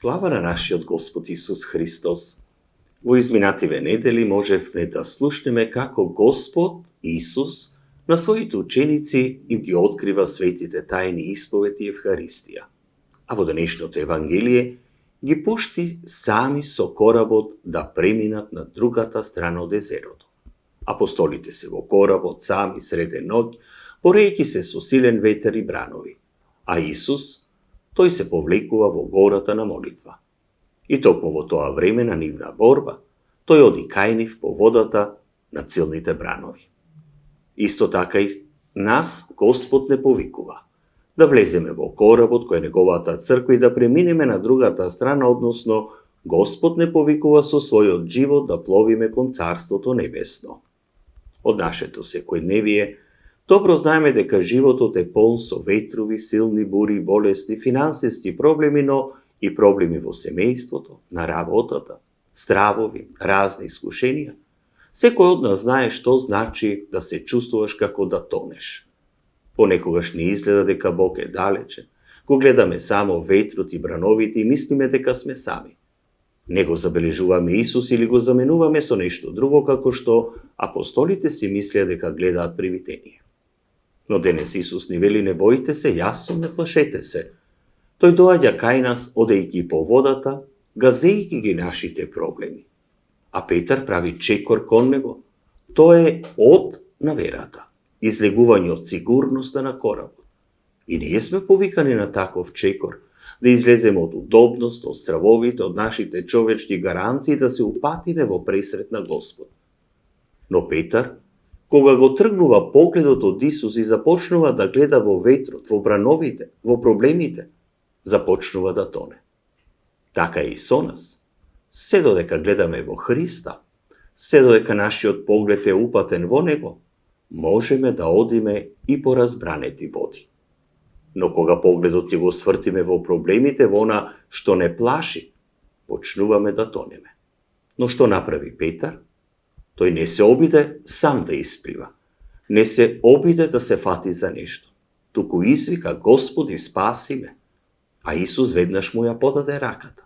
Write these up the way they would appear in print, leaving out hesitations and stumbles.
Слава на нашиот Господ Исус Христос! Во изминативе недели можевме да слушнеме како Господ Исус на своите ученици им ги открива светите тајни исповеди Евхаристија. А во денешното Евангелие ги пушти сами со коработ да преминат на другата страна од езерото. Апостолите се во коработ сами среде ноќ, борејќи се со силен ветер и бранови. А Исус, тој се повлекува во гората на молитва. И токму во тоа време на нивна борба, тој оди кај нив по водата на силните бранови. Исто така и нас Господ не повикува да влеземе во коработ кој е неговата црква и да преминеме на другата страна, односно Господ не повикува со својот живот да пловиме кон Царството Небесно. Од нашето секојдневие добро знаеме дека животот е полн со ветрови, силни бури, болести, финансиски проблеми, но и проблеми во семејството, на работата, стравови, разни искушенија. Секој од нас знае што значи да се чувствуваш како да тонеш. Понекогаш не изгледа дека Бог е далече, го гледаме само ветрот и брановите и мислиме дека сме сами. Не го забележуваме Исус или го заменуваме со нешто друго, како што апостолите си мислеа дека гледаат привидение. Но денес Исус ни вели: не боите се, јас сум, не плашете се. Тој доаѓа кај нас, одејќи по водата, газејќи ги нашите проблеми. А Петар прави чекор кон него. Тоа е од на верата, излегување од сигурноста на коработ. И ние сме повикани на таков чекор, да излеземе од удобност, од стравовите, од нашите човечки гаранции, да се упатиме во пресрет на Господ. Но Петар, кога го тргнува погледот од Исус и започнува да гледа во ветрот, во брановите, во проблемите, започнува да тоне. Така и со нас. Се додека гледаме во Христа, се додека нашиот поглед е упатен во Него, можеме да одиме и по разбранети води. Но кога погледот ќе го свртиме во проблемите, во она што не плаши, почнуваме да тонеме. Но што направи Петар? Тој не се обиде сам да исплива, не се обиде да се фати за нешто, туку извика: Господи, спаси ме! А Исус веднаш му ја подаде раката.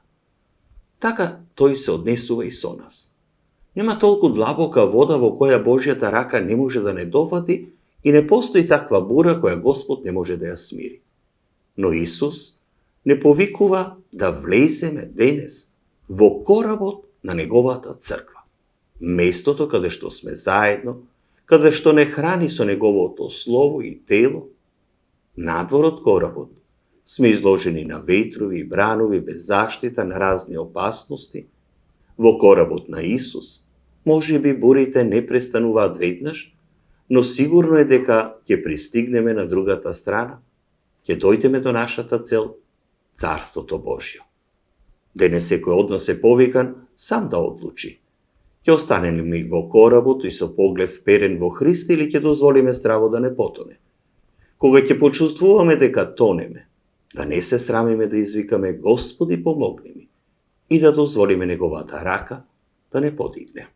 Така тој се однесува и со нас. Нема толку длабока вода во која Божјата рака не може да не дофати и не постои таква бура која Господ не може да ја смири. Но Исус не повикува да влеземе денес во коработ на неговата црква. Местото каде што сме заедно, каде што не храни со неговото слово и тело, надвор од коработ сме изложени на ветрови и бранови без заштита, на разни опасности. Во коработ на Исус може би бурите не престануваат веднаш, но сигурно е дека ќе пристигнеме на другата страна, ќе дојдеме до нашата цел, Царството Божјо. Денес секој од нас е повикан сам да одлучи: ќе останеме ми во коработ и со поглед вперен во Христа, или ќе дозволиме здраво да не потоне. Кога ќе почувствуваме дека тонеме, да не се срамиме да извикаме: Господи, помогни ми, и да дозволиме неговата рака да не подигне.